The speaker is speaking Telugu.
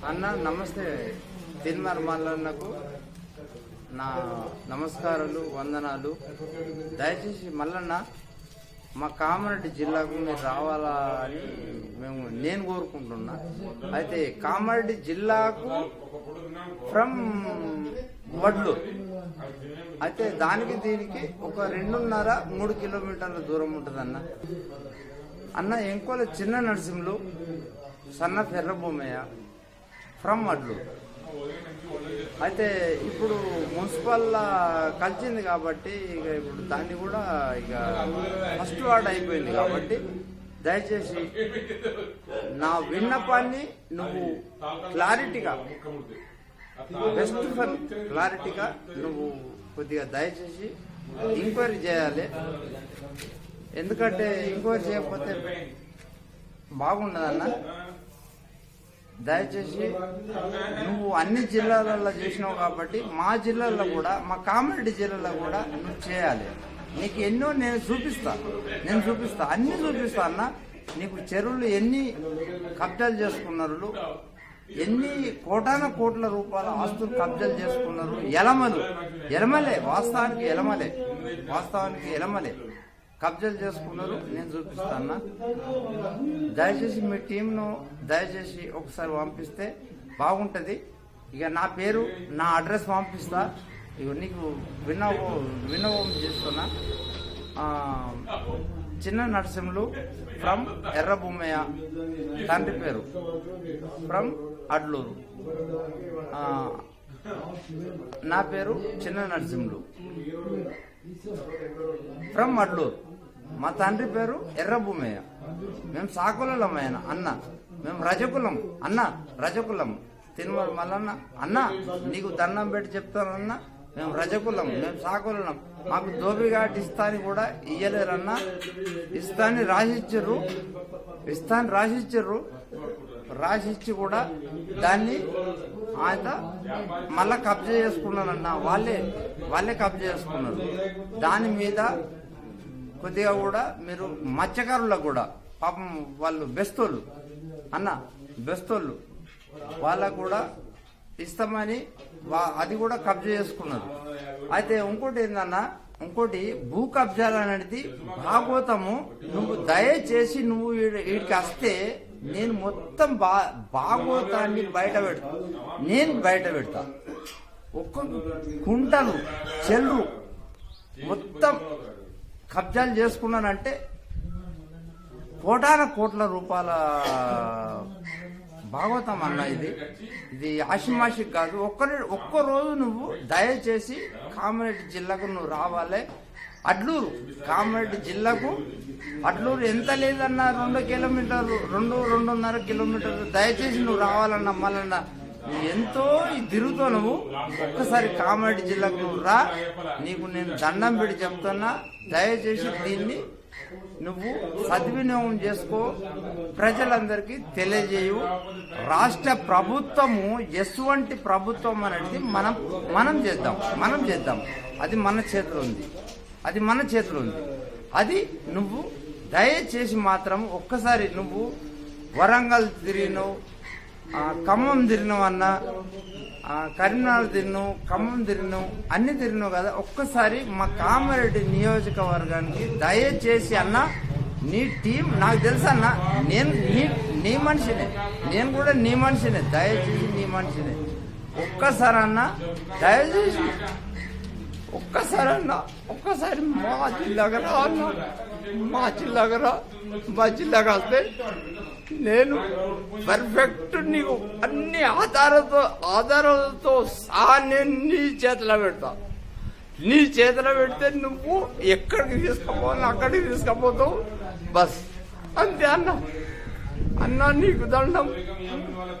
అన్న నమస్తే. తిరుమల మల్లన్నకు నా నమస్కారాలు, వందనాలు. దయచేసి మల్లన్న మా కామారెడ్డి జిల్లాకు మీరు రావాలా అని నేను కోరుకుంటున్నా. అయితే కామారెడ్డి జిల్లాకు ఫ్రమ్ వడ్లు అయితే దానికి దీనికి ఒక 2.5-3 కిలోమీటర్ల దూరం ఉంటుంది అన్న. ఎంకోల చిన్న నరసింహులు, సన్న ఎర్రభూమయ్య ఫ్రమ్ వడ్లు. అయితే ఇప్పుడు మున్సిపల్ కలిసింది కాబట్టి ఇక ఇప్పుడు దాన్ని కూడా ఇక ఫస్ట్ వార్డ్ అయిపోయింది కాబట్టి దయచేసి నా విన్నపాన్ని నువ్వు క్లారిటీగా, బెస్ట్ ఫర్ క్లారిటీగా నువ్వు కొద్దిగా దయచేసి ఎంక్వైరీ చేయాలి. ఎందుకంటే ఎంక్వైరీ చేయకపోతే బాగుండదన్న. దయచేసి నువ్వు అన్ని జిల్లాలలో చేసినావు కాబట్టి మా జిల్లాలో కూడా, మా కామారెడ్డి జిల్లాలో కూడా నువ్వు చేయాలి. నీకు ఎన్నో నేను చూపిస్తా, అన్ని చూపిస్తా అన్న. నీకు చెరువులు ఎన్ని కబ్జాలు చేసుకున్నారు, ఎన్ని కోట్ల రూపాయల ఆస్తులు కబ్జాలు చేసుకున్నారు. ఎలమలే వాస్తవానికి ఎలమలే కబ్జాలు చేసుకున్నారు. నేను చూపిస్తాను. దయచేసి మీ టీంను దయచేసి ఒకసారి పంపిస్తే బాగుంటుంది. ఇక నా పేరు, నా అడ్రస్ పంపిస్తా. ఇక నీకు విన్నవం చేస్తున్నా. చిన్న నరసింహులు ఫ్రమ్ ఎర్రభూమయ్య, తండ్రి పేరు ఫ్రమ్ అడ్లూరు. నా పేరు చిన్న నరసింహులు ఫ్రమ్ అడ్లూరు. మా తండ్రి పేరు ఎర్రభూమయ్య. మేము సాకులమైన అన్న, మేము రజకులం తిరుమల మల్లన్న అన్న. నీకు దండం పెట్టి చెప్తానన్న, మేము రజకులం, మేము సాకులం. మాకు దోబిఘాట్ ఇస్తాని కూడా ఇయ్యలేరన్న. ఇస్తాని రాసిచ్చి కూడా దాన్ని ఆయన మళ్ళా కబ్జా చేసుకున్నారన్న. వాళ్ళే కబ్జా చేసుకున్నారు. దాని మీద కొద్దిగా కూడా మీరు మత్స్యకారులకు కూడా పాపం వాళ్ళు బెస్తోళ్ళు వాళ్ళకు కూడా ఇస్తామని అది కూడా కబ్జా చేసుకున్నారు. అయితే ఇంకోటి భూ కబ్జాలు అనేది భాగవతము. నువ్వు దయచేసి నువ్వు వీడికి వస్తే నేను మొత్తం భాగవతాన్ని బయట పెడతా. ఒక్క కుంటలు చెల్లు మొత్తం కబ్జాలు చేసుకున్నానంటే కోట్ల రూపాయల భాగవతం అన్న. ఇది ఆషిమాషిక్ కాదు. ఒక్క రోజు నువ్వు దయచేసి కామారెడ్డి జిల్లాకు నువ్వు రావాలి. అడ్లూరు కామారెడ్డి జిల్లాకు అడ్లూరు ఎంత లేదన్నా 2 కిలోమీటర్లు, 2.5 కిలోమీటర్లు. దయచేసి నువ్వు రావాలన్నా. మళ్ళన్నా ఎంతో తిరుగుతావు నువ్వు. ఒక్కసారి కామారెడ్డి జిల్లాకు నువ్వు రా. నీకు నేను దండం పెట్టి చెప్తున్నా. దయచేసి దీన్ని నువ్వు సద్వినియోగం చేసుకో, ప్రజలందరికీ తెలియజేయు. రాష్ట్ర ప్రభుత్వము ఎటువంటి ప్రభుత్వం అనేది మనం చేద్దాం. అది మన చేతిలో ఉంది. అది నువ్వు దయచేసి మాత్రం ఒక్కసారి నువ్వు వరంగల్ తిరిగినావు, ఖమ్మం తిరిగినావు అన్న, కరీంనగర్ తిరిగినావు, ఖమ్మం తిరిగినావు, అన్ని తిరిగినావు కదా. ఒక్కసారి మా కామారెడ్డి నియోజకవర్గానికి దయచేసి అన్న, నీ టీం నాకు తెలుసు అన్న. నేను నీ మనిషినే, నేను కూడా నీ మనిషినే. దయచేసి నీ మనిషినే. ఒక్కసారి అన్న, దయచేసి ఒక్కసారి మా జిల్లాకు రా అన్న. మా జిల్లాకు వస్తే నేను పర్ఫెక్ట్ నీకు అన్ని ఆధారాలతో సహా నేను నీ చేతిలో పెడతా. నీ చేతిలో పెడితే నువ్వు ఎక్కడికి తీసుకుపోవాలి అక్కడికి తీసుకుపోతావు. బస్ అంతే అన్న. నీకు దండం.